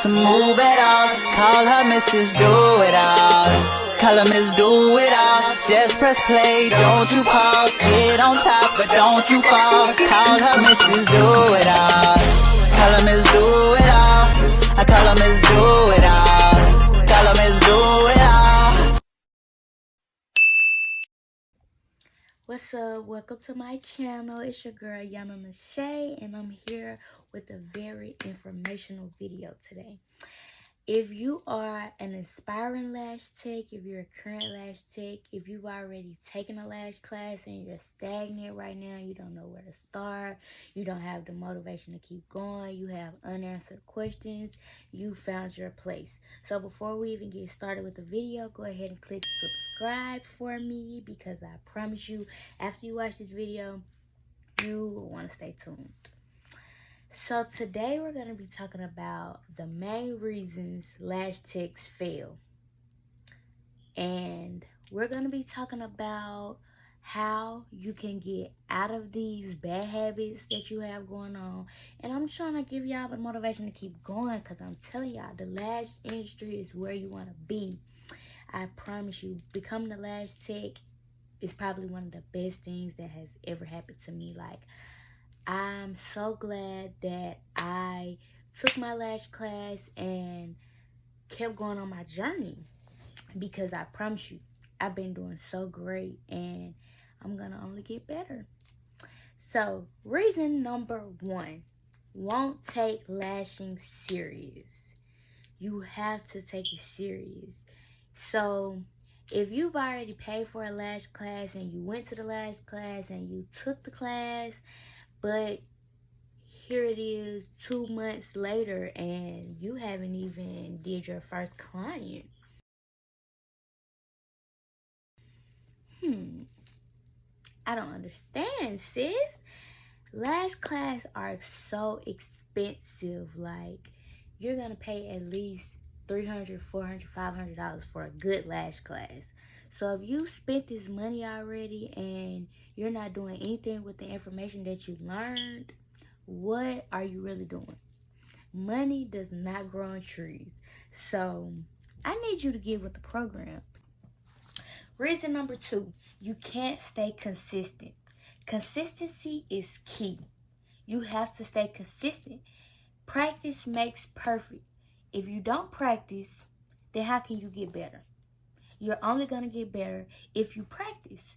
to move it all. Call her Mrs. Do It All. Call her Miss Do It All. Just press play, don't you pause. Get on top, but don't you fall. Call her Mrs. Do It All. Call her Miss Do It All. I call her Miss Do It All. Call her Miss Do It All. What's up? Welcome to my channel. It's your girl Yanna Nashae, and I'm here with a very informational video today. If you are an aspiring lash tech, if you're a current lash tech, if you've already taken a lash class and you're stagnant right now, you don't know where to start, you don't have the motivation to keep going, you have unanswered questions, you found your place. So before we even get started with the video, go ahead and click subscribe for me, because I promise you, after you watch this video, you will want to stay tuned. So today we're going to be talking about the main reasons lash techs fail. And we're going to be talking about how you can get out of these bad habits that you have going on. And I'm trying to give y'all the motivation to keep going, because I'm telling y'all, the lash industry is where you want to be. I promise you, becoming a lash tech is probably one of the best things that has ever happened to me. Like, I'm so glad that I took my lash class and kept going on my journey, because I promise you, I've been doing so great and I'm gonna only get better. So, reason number one, won't take lashing serious. You have to take it serious. So, if you've already paid for a lash class and you went to the lash class and you took the class, but here it is 2 months later and you haven't even did your first client. I don't understand, sis. Lash class are so expensive. Like, you're gonna pay at least $300, $400, $500 for a good lash class. So if you spent this money already and you're not doing anything with the information that you learned, what are you really doing? Money does not grow on trees. So I need you to get with the program. Reason number two, you can't stay consistent. Consistency is key. You have to stay consistent. Practice makes perfect. If you don't practice, then how can you get better? You're only going to get better if you practice.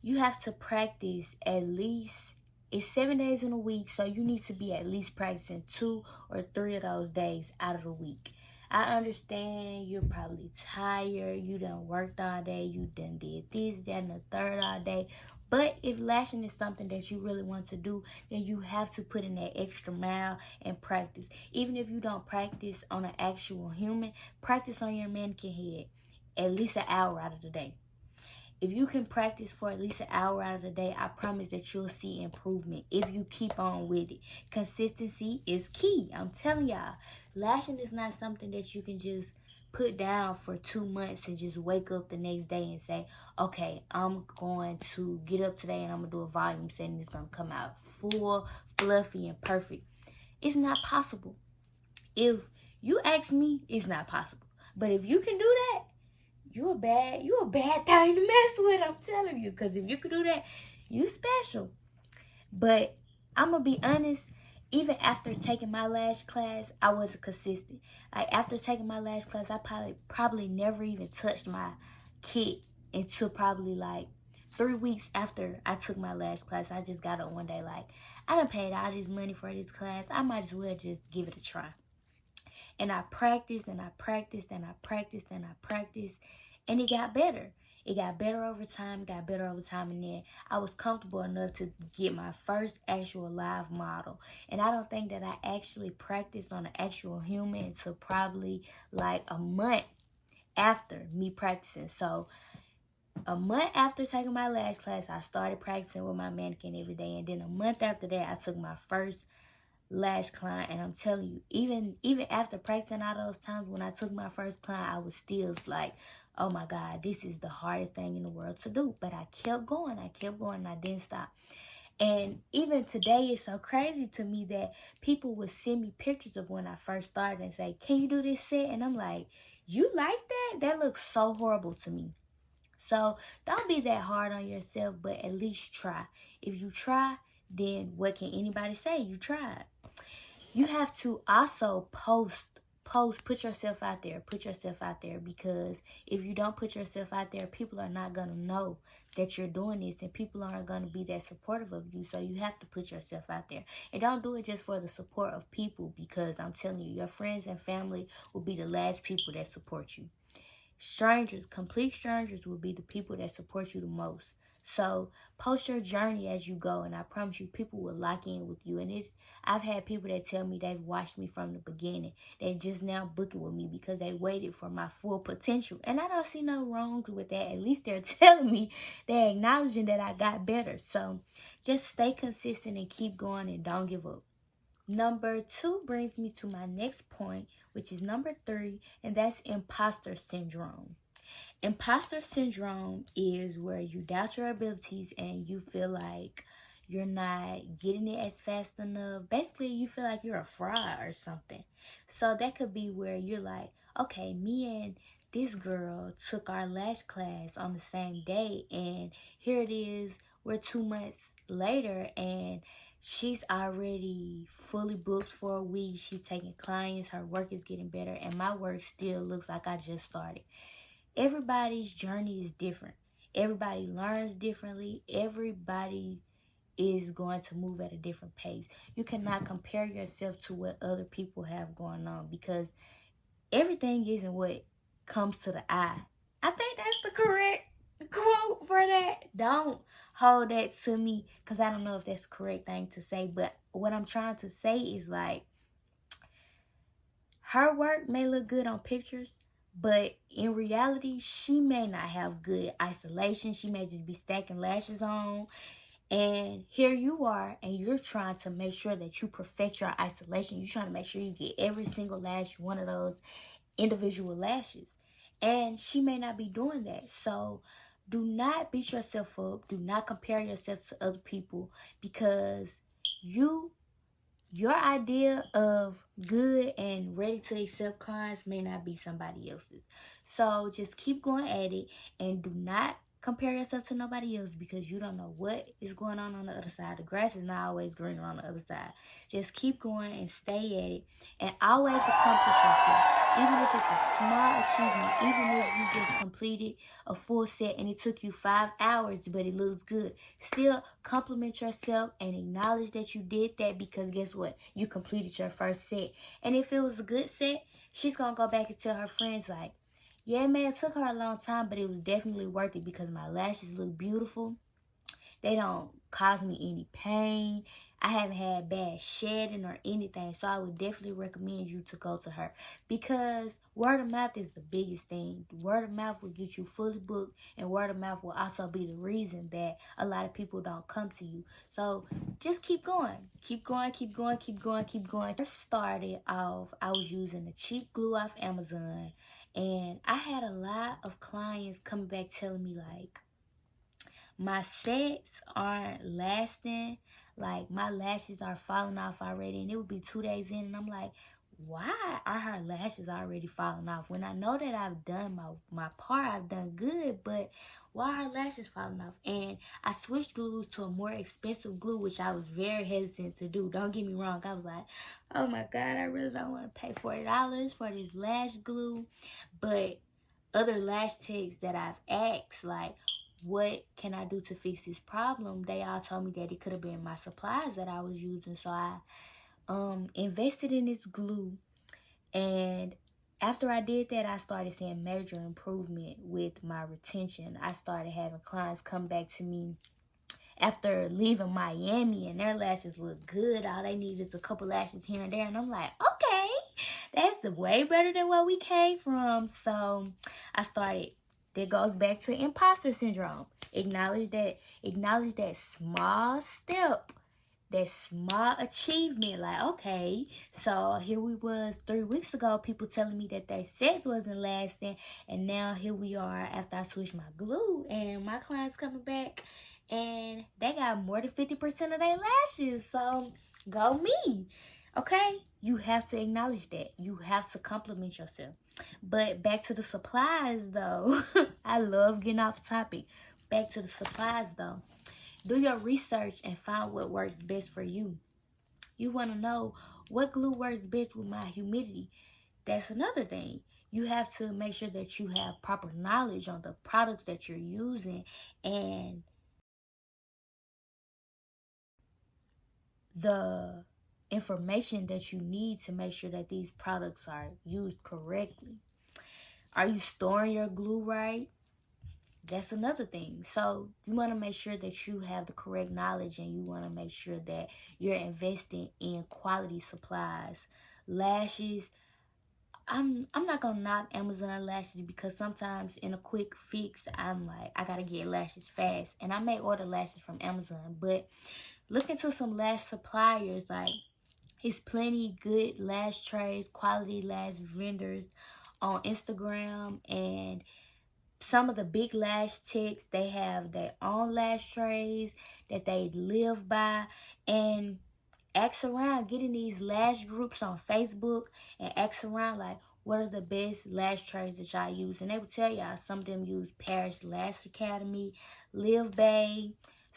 You have to practice at least, it's 7 days in a week, so you need to be at least practicing 2 or 3 of those days out of the week. I understand you're probably tired, you done worked all day, you done did this, that, and the third all day. But if lashing is something that you really want to do, then you have to put in that extra mile and practice. Even if you don't practice on an actual human, practice on your mannequin head at least an hour out of the day. If you can practice for at least an hour out of the day, I promise that you'll see improvement if you keep on with it. Consistency is key. I'm telling y'all, lashing is not something that you can just put down for 2 months and just wake up the next day and say, okay, I'm going to get up today and I'm going to do a volume set and it's going to come out full, fluffy, and perfect. It's not possible. If you ask me, it's not possible. But if you can do that, you a bad thing to mess with, I'm telling you. Because if you could do that, you special. But I'm going to be honest, even after taking my lash class, I wasn't consistent. Like, after taking my lash class, I probably never even touched my kit until probably like 3 weeks after I took my lash class. I just got up one day like, I done paid all this money for this class. I might as well just give it a try. And I practiced and I practiced and I practiced and I practiced. And it got better. It got better over time, and then I was comfortable enough to get my first actual live model. And I don't think that I actually practiced on an actual human until probably like a month after me practicing. So a month after taking my lash class, I started practicing with my mannequin every day. And then a month after that, I took my first lash client. And I'm telling you, even after practicing all those times, when I took my first client, I was still like, oh my God, this is the hardest thing in the world to do. But I kept going, and I didn't stop. And even today, it's so crazy to me that people would send me pictures of when I first started and say, can you do this set? And I'm like, you like that? That looks so horrible to me. So don't be that hard on yourself, but at least try. If you try, then what can anybody say? You tried. You have to also put yourself out there. Put yourself out there, because if you don't put yourself out there, people are not going to know that you're doing this, and people aren't going to be that supportive of you. So you have to put yourself out there, and don't do it just for the support of people, because I'm telling you, your friends and family will be the last people that support you. Strangers, complete strangers, will be the people that support you the most. So post your journey as you go, and I promise you, people will lock in with you. And I've had people that tell me they've watched me from the beginning. They just now booking with me because they waited for my full potential, and I don't see no wrong with that. At least they're telling me, they're acknowledging that I got better. So just stay consistent and keep going, and don't give up. Number 2 brings me to my next point, which is number 3, and that's imposter syndrome. Imposter syndrome is where you doubt your abilities and you feel like you're not getting it as fast enough. Basically, you feel like you're a fraud or something. So that could be where you're like, okay, me and this girl took our lash class on the same day, and here it is, we're 2 months later, and she's already fully booked for a week. She's taking clients, her work is getting better, and my work still looks like I just started. Everybody's journey is different. Everybody learns differently. Everybody is going to move at a different pace. You cannot compare yourself to what other people have going on, because everything isn't what comes to the eye. I think that's the correct quote for that. Don't hold that to me, because I don't know if that's the correct thing to say. But what I'm trying to say is, like, her work may look good on pictures, but in reality, she may not have good isolation. She may just be stacking lashes on. And here you are, and you're trying to make sure that you perfect your isolation. You're trying to make sure you get every single lash, one of those individual lashes. And she may not be doing that. So do not beat yourself up. Do not compare yourself to other people, because your idea of good and ready to accept clients may not be somebody else's. So just keep going at it, and do not compare yourself to nobody else, because you don't know what is going on the other side. The grass is not always greener on the other side. Just keep going and stay at it, and always accomplish yourself. Even if it's a small achievement, even if you just completed a full set and it took you 5 hours, but it looks good, still compliment yourself and acknowledge that you did that, because guess what? You completed your first set. And if it was a good set, she's going to go back and tell her friends, like, yeah, man, it took her a long time, but it was definitely worth it, because my lashes look beautiful. They don't cause me any pain. I haven't had bad shedding or anything. So I would definitely recommend you to go to her, because word of mouth is the biggest thing. Word of mouth will get you fully booked, and word of mouth will also be the reason that a lot of people don't come to you. So just keep going. Keep going, keep going, keep going, keep going. First started off, I was using the cheap glue off Amazon, and I had a lot of clients coming back telling me, like, my sets aren't lasting. Like, my lashes are falling off already, and it would be 2 days in, and I'm like, why are her lashes already falling off? When I know that I've done my part, I've done good, but why are her lashes falling off? And I switched glues to a more expensive glue, which I was very hesitant to do. Don't get me wrong. I was like, oh my God, I really don't want to pay $40 for this lash glue. But other lash techs that I've asked, like, what can I do to fix this problem? They all told me that it could have been my supplies that I was using. So I invested in this glue, and after I did that, I started seeing major improvement with my retention. I started having clients come back to me after leaving Miami, and their lashes look good. All they need is a couple lashes here and there, and I'm like, okay, that's way better than where we came from. So I started. That goes back to imposter syndrome. Acknowledge that small step, that small achievement. Like, okay, so here we was 3 weeks ago, people telling me that their sets wasn't lasting, and now here we are after I switched my glue, and my clients coming back and they got more than 50% of their lashes. So go me. Okay? You have to acknowledge that. You have to compliment yourself. But back to the supplies though. I love getting off topic. Back to the supplies though. Do your research and find what works best for you. You want to know what glue works best with my humidity. That's another thing. You have to make sure that you have proper knowledge on the products that you're using and the information that you need to make sure that these products are used correctly. Are you storing your glue right? That's another thing. So you want to make sure that you have the correct knowledge, and you want to make sure that you're investing in quality supplies. Lashes, I'm not gonna knock Amazon lashes, because sometimes in a quick fix I'm like, I gotta get lashes fast, and I may order lashes from Amazon. But look into some lash suppliers. Like, it's plenty good lash trays, quality lash vendors on Instagram, and some of the big lash techs, they have their own lash trays that they live by. And ask around, get in these lash groups on Facebook and ask around, like, what are the best lash trays that y'all use? And they will tell y'all. Some of them use Paris Lash Academy, Live Bay.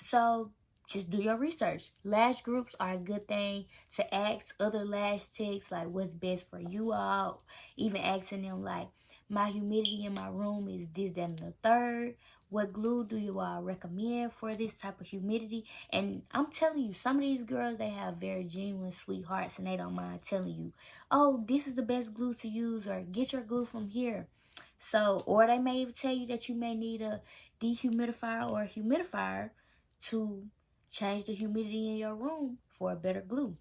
So just do your research. Lash groups are a good thing to ask other lash techs, like, what's best for you all. Even asking them, like, my humidity in my room is this, that, and the third. What glue do you all recommend for this type of humidity? And I'm telling you, some of these girls, they have very genuine sweethearts, and they don't mind telling you, oh, this is the best glue to use, or get your glue from here. So, or they may even tell you that you may need a dehumidifier or a humidifier to change the humidity in your room for a better glue.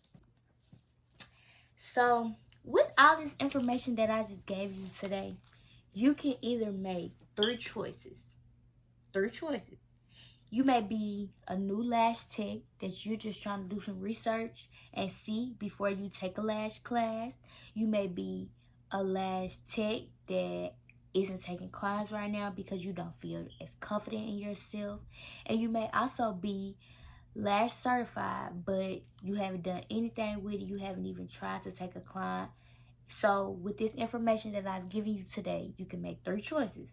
So, with all this information that I just gave you today, you can either make three choices. You may be a new lash tech that you're just trying to do some research and see before you take a lash class. You may be a lash tech that isn't taking clients right now because you don't feel as confident in yourself. And you may also be lash certified, but you haven't done anything with it. You haven't even tried to take a client. So with this information that I've given you today, you can make three choices.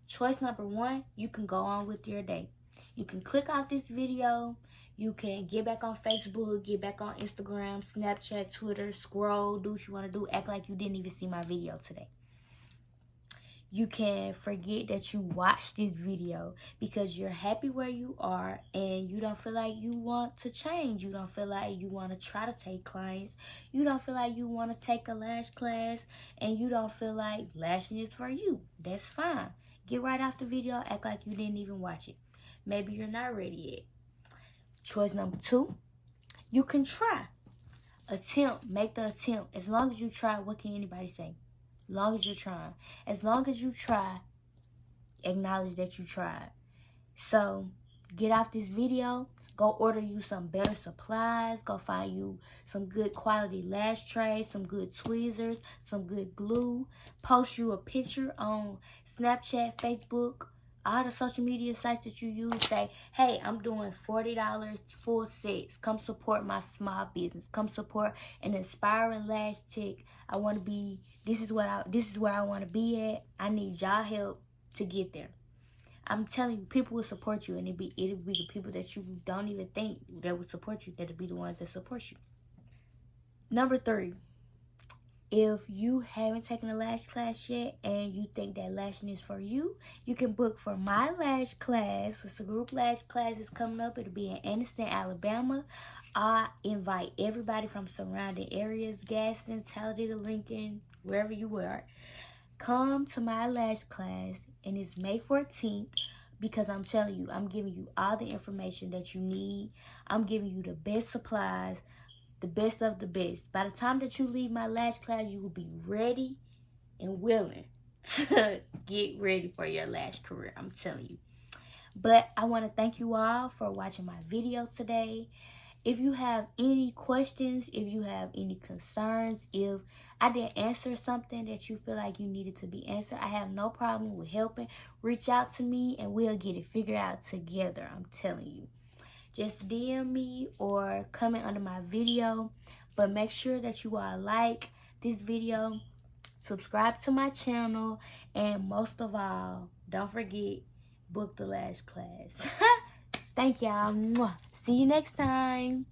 Choice number one, you can go on with your day. You can click off this video. You can get back on Facebook, get back on Instagram, Snapchat, Twitter, scroll, do what you want to do, act like you didn't even see my video today. You can forget that you watched this video because you're happy where you are and you don't feel like you want to change. You don't feel like you want to try to take clients. You don't feel like you want to take a lash class, and you don't feel like lashing is for you. That's fine. Get right off the video, act like you didn't even watch it. Maybe you're not ready yet. Choice number two, you can try. Attempt, make the attempt. As long as you try, what can anybody say? As long as you're trying. As long as you try, acknowledge that you tried. So, get off this video. Go order you some better supplies. Go find you some good quality lash trays, some good tweezers, some good glue. Post you a picture on Snapchat, Facebook, all the social media sites that you use. Say, hey, I'm doing $40 full sets. Come support my small business. Come support an inspiring lash tech. I want to be, this is where I want to be at. I need y'all help to get there. I'm telling you, people will support you, and it'll be the people that you don't even think that will support you, that'll be the ones that support you. Number three, if you haven't taken a lash class yet and you think that lashing is for you, you can book for my lash class. It's a group lash class that's coming up. It'll be in Anniston, Alabama. I invite everybody from surrounding areas, Gaston, Talladega, Lincoln, wherever you are. Come to my lash class, and it's May 14th, because I'm telling you, I'm giving you all the information that you need. I'm giving you the best supplies, the best of the best. By the time that you leave my lash class, you will be ready and willing to get ready for your lash career. I'm telling you. But I want to thank you all for watching my video today. if you have any questions, if you have any concerns, if I didn't answer something that you feel like you needed to be answered, I have no problem with helping. Reach out to me and we'll get it figured out together. I'm telling you. Just DM me or comment under my video. But make sure that you all like this video, subscribe to my channel, and most of all, don't forget, book the Lash class. Thank y'all. See you next time.